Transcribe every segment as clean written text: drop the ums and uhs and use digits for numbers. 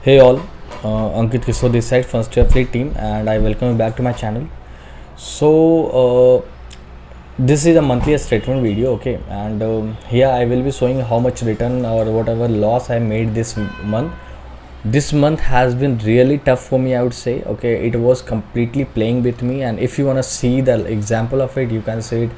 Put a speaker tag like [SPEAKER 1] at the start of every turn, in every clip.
[SPEAKER 1] Hey all, Ankit Kishore this side from Stray Fleet team, and I welcome you back to my channel. So this is a monthly statement video, okay, and here I will be showing how much return or whatever loss I made this month. This month has been really tough for me, I would say. Okay, it was completely playing with me, and if you want to see the example of it, you can see it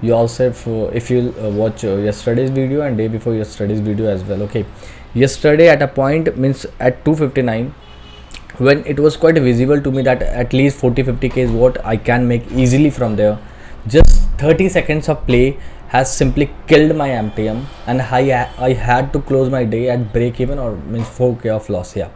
[SPEAKER 1] yourself if you watch yesterday's video and day before yesterday's video as well. Okay, yesterday at a point, means at 2:59, when it was quite visible to me that at least 40-50k is what I can make easily from there. Just 30 seconds of play has simply killed my MTM, and I had to close my day at break even, or means 4k of loss. Yeah,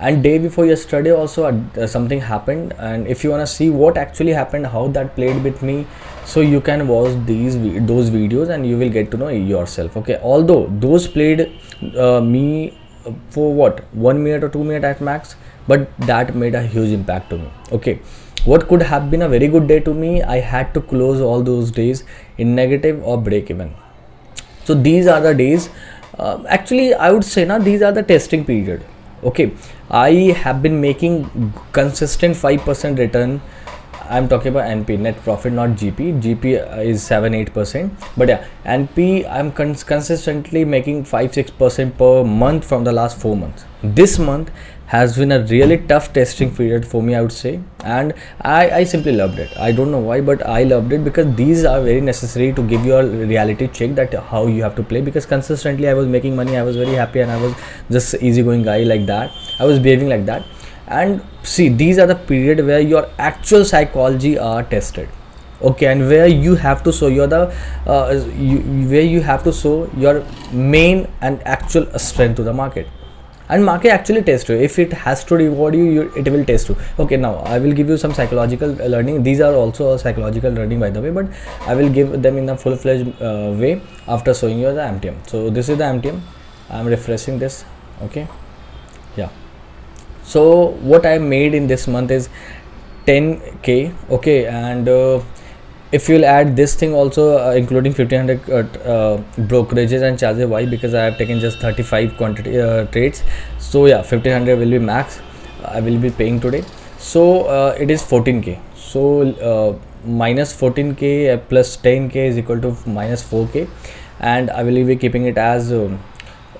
[SPEAKER 1] and day before yesterday also something happened, and if you want to see what actually happened, how that played with me, so you can watch those videos and you will get to know yourself. Okay, although those played me for what 1 minute or 2 minutes at max, but that made a huge impact to me. Okay, what could have been a very good day to me, I had to close all those days in negative or break even. So these are the days, actually I would say now these are the testing period. Okay, I have been making consistent 5% return. I'm talking about NP, net profit, not GP. GP is 7-8%, but yeah, NP I'm consistently making 5-6% per month from the last 4 months. This month has been a really tough testing period for me, I would say, and I simply loved it. I don't know why, but I loved it because these are very necessary to give you a reality check that how you have to play. Because consistently I was making money, I was very happy, and I was just easygoing guy like that. I was behaving like that. And see, these are the period where your actual psychology are tested. Okay, and where you have to show where you have to show your main and actual strength to the market, and market actually test you. If it has to reward you, it will test you. Okay, now I will give you some psychological learning. These are also a psychological learning, by the way, but I will give them in a full-fledged way after showing you the MTM. So this is the MTM. I'm refreshing this. Okay, yeah. So what I made in this month is 10k. Okay, and if you'll add this thing also, including 1500 brokerages and charges. Why? Because I have taken just 35 quantity trades. So yeah, 1500 will be max I will be paying today. So it is 14k. So minus 14k plus 10k is equal to minus 4k, and I will be keeping it as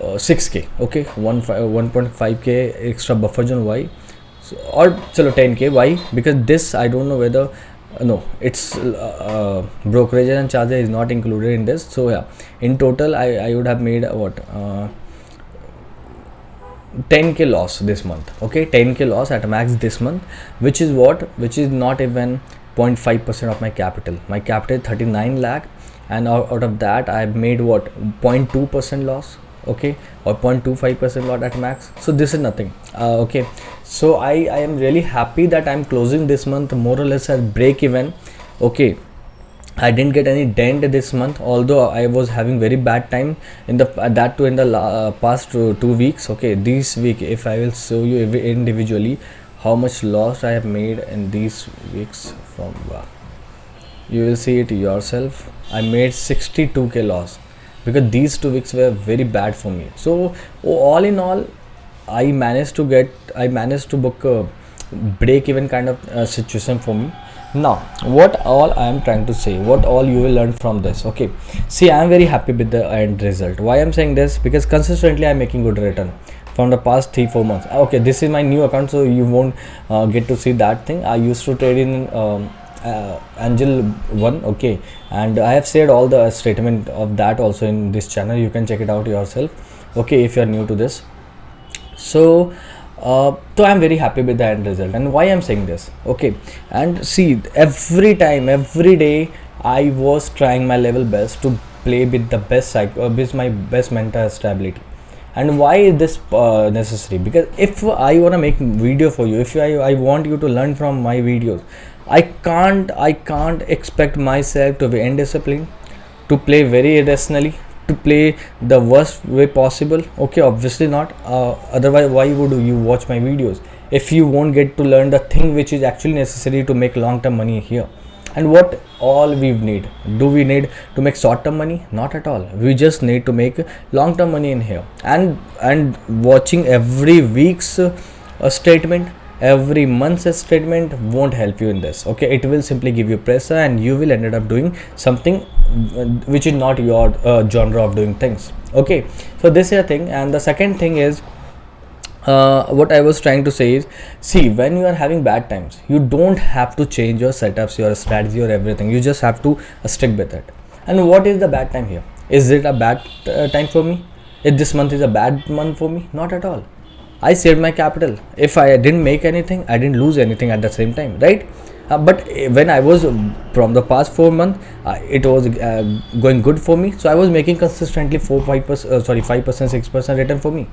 [SPEAKER 1] 6k. Okay, 1.5k extra buffer zone. Why? So, or chalo 10k. Why? Because this I don't know whether no, it's brokerage and charges is not included in this. So yeah, in total I would have made what 10k loss this month. Okay, 10k loss at max this month, which is not even 0.5% of my capital. My capital is 39 lakh, and out of that I have made what 0.2% loss. Okay, or 0.25% lot at max. So this is nothing. Okay, so I am really happy that I'm closing this month more or less at break even. Okay, I didn't get any dent this month, although I was having very bad time in the past 2 weeks. Okay, this week if I will show you individually how much loss I have made in these weeks from you will see it yourself. I made 62k loss because these 2 weeks were very bad for me. So all in all, I managed to book a break even kind of situation for me. Now what all I am trying to say, what all you will learn from this. Okay, see, I am very happy with the end result. Why I am saying this? Because consistently I am making good return from the past 3-4 months. Okay, this is my new account, so you won't get to see that thing. I used to trade in Angel One. Okay, and I have shared all the statement of that also in this channel. You can check it out yourself. Okay, if you are new to this. So I'm very happy with the end result. And why I'm saying this? Okay, and see, every day I was trying my level best to play with the best with my best mental stability. And why is this necessary? Because if I want to make video for you, if I want you to learn from my videos, I can't expect myself to be indisciplined, to play very irrationally, to play the worst way possible. Okay, obviously not. Otherwise, why would you watch my videos if you won't get to learn the thing which is actually necessary to make long-term money here? And what all we need, do we need to make short term money? Not at all. We just need to make long term money in here. And watching every week's statement, every month's statement won't help you in this. Okay, it will simply give you pressure, and you will ended up doing something which is not your genre of doing things. Okay, so this is a thing. And the second thing is, what I was trying to say is, see, when you are having bad times, you don't have to change your setups, your strategy, or everything. You just have to stick with it. And what is the bad time here? Is it a bad time for me? If this month is a bad month for me? Not at all. I saved my capital. If I didn't make anything, I didn't lose anything at the same time, right? But when I was from the past 4 months, it was going good for me. So I was making consistently 5%, 6% return for me.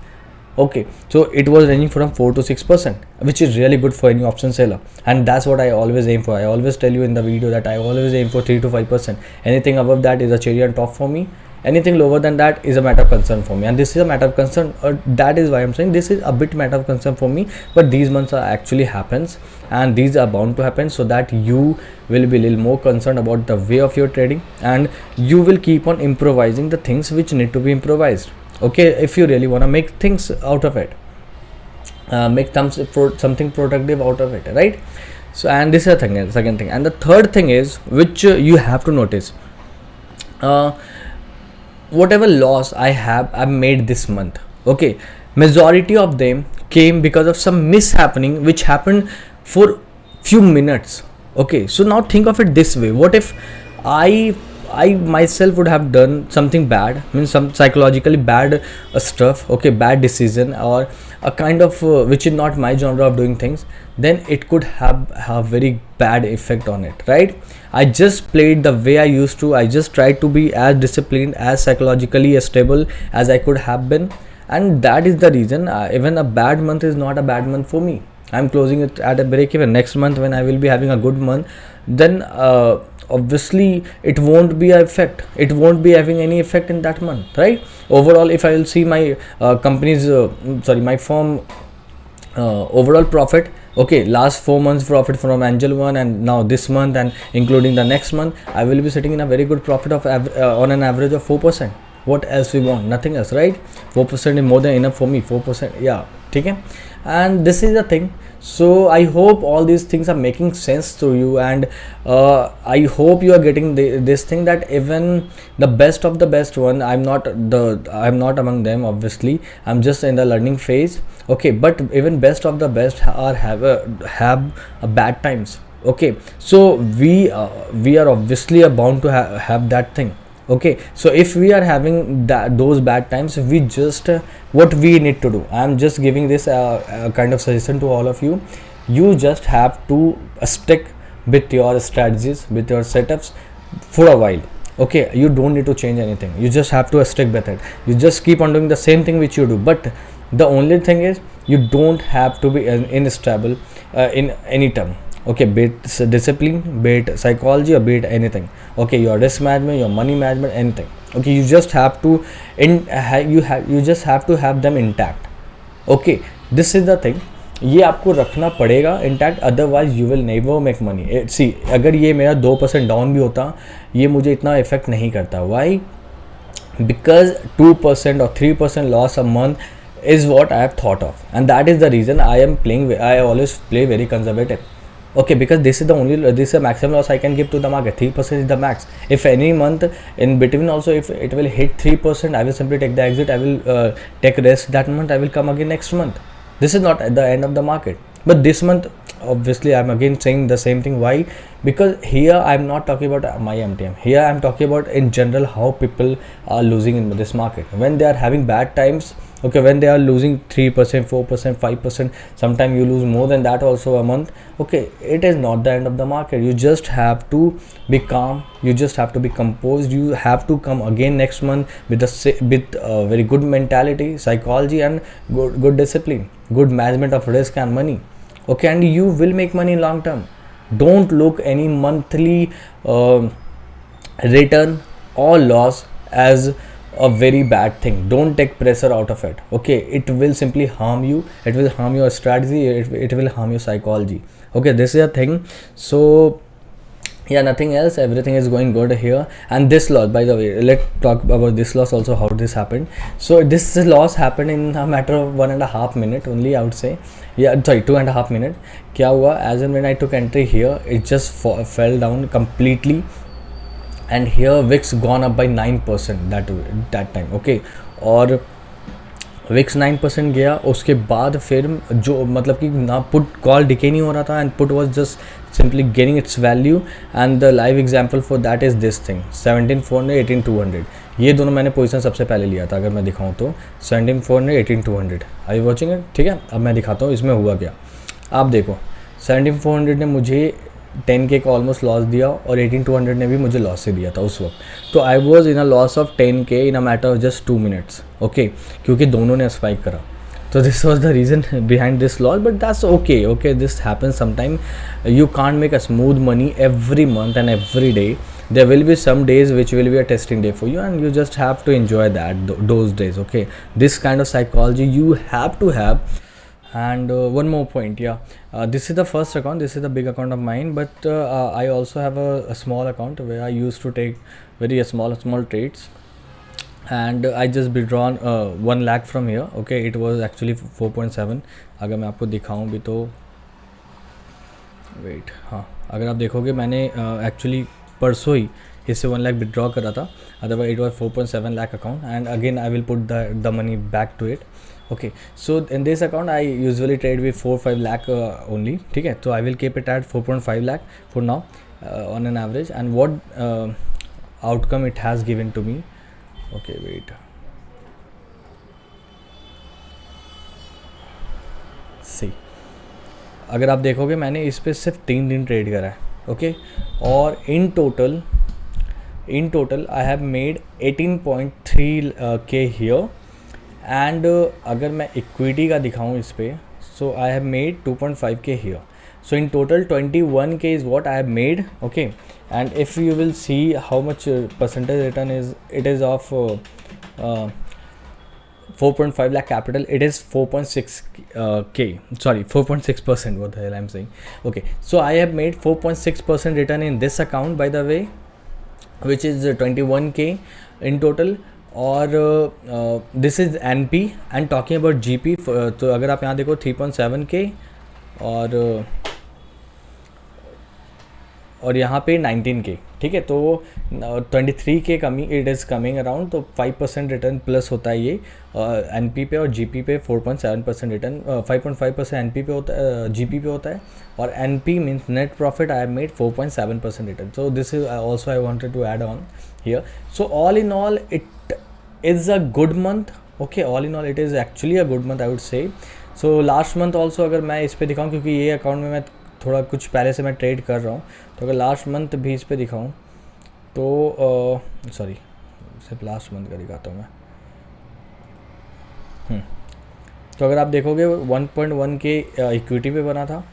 [SPEAKER 1] Okay, so it was ranging from 4 to 6%, which is really good for any option seller, and that's what I always aim for. I always tell you in the video that I always aim for 3 to 5%. Anything above that is a cherry on top for me. Anything lower than that is a matter of concern for me, and this is a matter of concern. That is why I'm saying this is a bit matter of concern for me. But these months are actually happens, and these are bound to happen, so that you will be a little more concerned about the way of your trading, and you will keep on improvising the things which need to be improvised. Okay, if you really want to make things out of it, make something productive out of it, right? So, and this is the thing, second thing. And the third thing is, which you have to notice, whatever loss I've made this month, okay, majority of them came because of some mishappening which happened for few minutes. Okay, so now think of it this way: what if I myself would have done something bad, means some psychologically bad stuff, okay, bad decision, or a kind of which is not my genre of doing things, then it could have very bad effect on it, right? I just played the way I used to. I just tried to be as disciplined, as psychologically stable as I could have been, and that is the reason even a bad month is not a bad month for me. I'm closing it at a break even. Next month when I will be having a good month, then obviously it won't be a effect, it won't be having any effect in that month, right? Overall, if I will see my my firm overall profit, okay, last 4 months profit from Angel One, and now this month, and including the next month, I will be sitting in a very good profit of on an average of 4%. What else we want? Nothing else, right? 4% is more than enough for me. 4%, yeah, okay. And this is the thing. So I hope all these things are making sense to you, and I hope you are getting this thing, that even the best of the best one, I'm not among them, obviously. I'm just in the learning phase, okay, but even best of the best have bad times. Okay, so we are obviously bound to have that thing. Okay, so if we are having those bad times, we just what we need to do, I'm just giving this kind of suggestion to all of you. You just have to stick with your strategies, with your setups for a while. Okay, you don't need to change anything, you just have to stick with it. You just keep on doing the same thing which you do, but the only thing is, you don't have to be unstable in any term. Okay, be it discipline, be it psychology, or be it anything. Okay, your risk management, your money management, anything. Okay, you just have to you just have to have them intact. Okay, this is the thing, ये आपको रखना पड़ेगा intact, otherwise you will never make money. See, अगर ये मेरा 2% down भी होता, ये मुझे इतना इफेक्ट नहीं करता. Y? Because 2% or 3% loss a month is what I have thought of, and that is the reason I always play very conservative. Okay, because this is the maximum loss I can give to the market. 3% is the max. If any month in between also, if it will hit 3%, I will simply take the exit. I will take rest that month. I will come again next month. This is not at the end of the market. But this month, obviously, I'm again saying the same thing. Why? Because here I'm not talking about my MTM. Here I'm talking about in general how people are losing in this market when they are having bad times. Okay, when they are losing 3%, 4%, 5%, sometimes you lose more than that also a month. Okay, it is not the end of the market. You just have to be calm, you just have to be composed. You have to come again next month with a very good mentality, psychology, and good discipline, good management of risk and money. Okay, and you will make money in long term. Don't look any monthly return or loss as a very bad thing. Don't take pressure out of it. Okay, it will simply harm you, it will harm your strategy, it will harm your psychology. Okay, this is a thing. So yeah, nothing else, everything is going good here. And this loss, by the way, let's talk about this loss also, how this happened. So this loss happened in a matter of 1.5 minute only, I would say. Yeah, sorry, 2.5 minute. Kya hua, as and when I took entry here, it just fell down completely, and here VIX gone up by 9% that time, okay. और Vicks 9% गया, उसके बाद फिर जो मतलब कि ना put call decay नहीं हो रहा था, and put was just simply gaining it's value. And the live example for that is this thing 17400 18200. ये दोनों मैंने पोजीशन सबसे पहले लिया था. अगर मैं दिखाऊं तो 17400 18200. आई वॉचिंग इट, ठीक है. अब मैं दिखाता हूँ इसमें हुआ क्या. आप देखो 17400 ने मुझे 10K का ऑलमोस्ट लॉस दिया, और 18200 ने भी मुझे लॉस से दिया था उस वक्त. तो I was in a loss of 10K in a matter of just 2 minutes, okay, क्योंकि दोनों ने स्पाइक करा. तो this was the reason behind this loss, but that's okay. Okay, this happens sometime. You can't make a smooth money every month and every day. There will be some days which will be a testing day for you, and you just have to enjoy those days, okay. This kind of psychology you have to have. And one more point, this is the first account, this is the big account of mine, but I also have a small account where I used to take very small trades, and I just withdrawn 1 lakh from here, okay. It was actually 4.7. अगर मैं आपको दिखाऊं भी तो wait, हाँ, अगर आप देखोगे मैंने एक्चुअली परसों ही इससे 1 लाख विड्रॉ करा था. Otherwise it was 4.7 lakh account, and again I will put the money back to it. Okay, so in this account I usually trade with 4-5 lakh only, ठीक है. तो I will keep it at 4.5 lakh for now on an average. And what outcome it has given to me, okay, wait, see, अगर आप देखोगे मैंने इस पर सिर्फ 3 दिन ट्रेड करा है, ओके. और in total I have made 18.3K here. And अगर मैं इक्विटी का दिखाऊं इस पर, so I have made 2.5K here. So in total 21K is what I have made, okay. And if you will see how much percentage return it is of 4.5 lakh capital, it is 4.6K, sorry, 4.6%, what the hell I'm saying, okay. So I have made 4.6% return in this account, by the way, which is 21K in total. और this is NP and talking about GP. तो अगर आप यहाँ देखो 3.7K और यहाँ पे 19K, ठीक है. तो 23K it is coming around. तो 5% रिटर्न प्लस होता है ये NP पे, और GP पे 4.7% रिटर्न. 5.5% NP पे होता है, GP पे होता है, और NP means net profit. I have made 4.7% return. So this is also I wanted to add on here. So all in all it is a good month, okay. All in all it is actually a good month, I would say. So last month also, अगर मैं इस पे दिखाऊं, क्योंकि ये account में मैं थोड़ा कुछ पहले से मैं ट्रेड कर रहा हूँ, तो अगर लास्ट मंथ भी इस पे दिखाऊं तो सॉरी, सिर्फ लास्ट मंथ का दिखाता हूँ मैं. तो अगर आप देखोगे 1.1K इक्विटी पे बना था,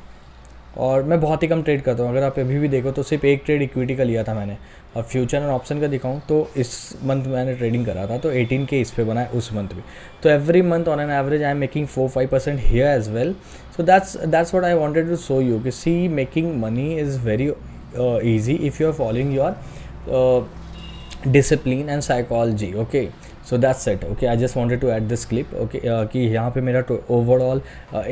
[SPEAKER 1] और मैं बहुत ही कम ट्रेड करता हूँ. अगर आप अभी भी देखो तो सिर्फ एक ट्रेड इक्विटी का लिया था मैंने. और फ्यूचर एंड ऑप्शन का दिखाऊं तो इस मंथ मैंने ट्रेडिंग करा था, तो 18K इस पे बना है उस मंथ भी. तो every month on an average I am making 4-5% here as well. So that's what I wanted to show you कि see making money is very easy if you are following your discipline and psychology, okay. So that's it, okay. I just wanted to add this clip, okay. कि यहाँ पे मेरा overall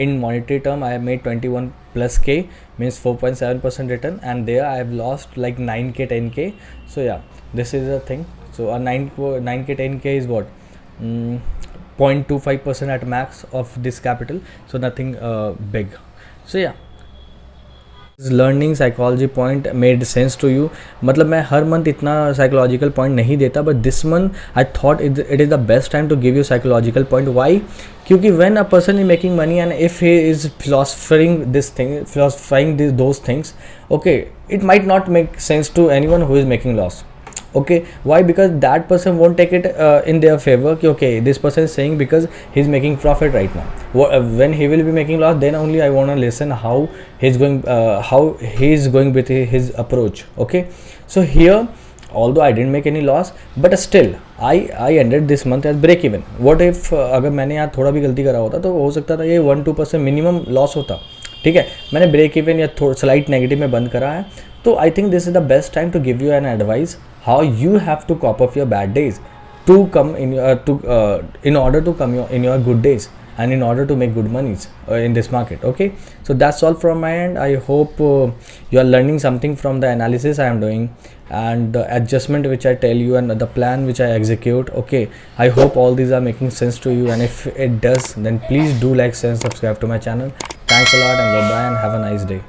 [SPEAKER 1] in monetary term I have made 21+K, means 4.7% return, and there I have lost like 9K 10K. So yeah, this is the thing. So 9K 10K is what 0.25% at max of this capital, so nothing big. So yeah, learning psychology point made sense to you. मतलब मैं हर month इतना psychological point नहीं देता, but this month I thought it is the best time to give you psychological point. Why? क्योंकि when a person is making money and if he is philosophising those things, okay, it might not make sense to anyone who is making loss, okay. Why? Because that person won't take it in their favor कि okay, this person is saying because he's making profit right now. When he will be making loss, then only I want to listen how he's going with his approach, okay. So here, although I didn't make any loss, but still I ended this month as break even. What if अगर मैंने यहाँ थोड़ा भी गलती करा होता तो हो सकता था ये 1-2% मिनिमम लॉस होता, ठीक है. मैंने ब्रेक इवन या थोड़ा स्लाइट नेगेटिव में बंद करा है, So I think this is the best time to give you an advice how you have to cop up your bad days to come in your in order to come in your good days, and in order to make good monies in this market. Okay, so that's all from my end. I hope you are learning something from the analysis I am doing and the adjustment which I tell you and the plan which I execute. Okay, I hope all these are making sense to you, and if it does, then please do like, share and subscribe to my channel. Thanks a lot, and bye bye, and have a nice day.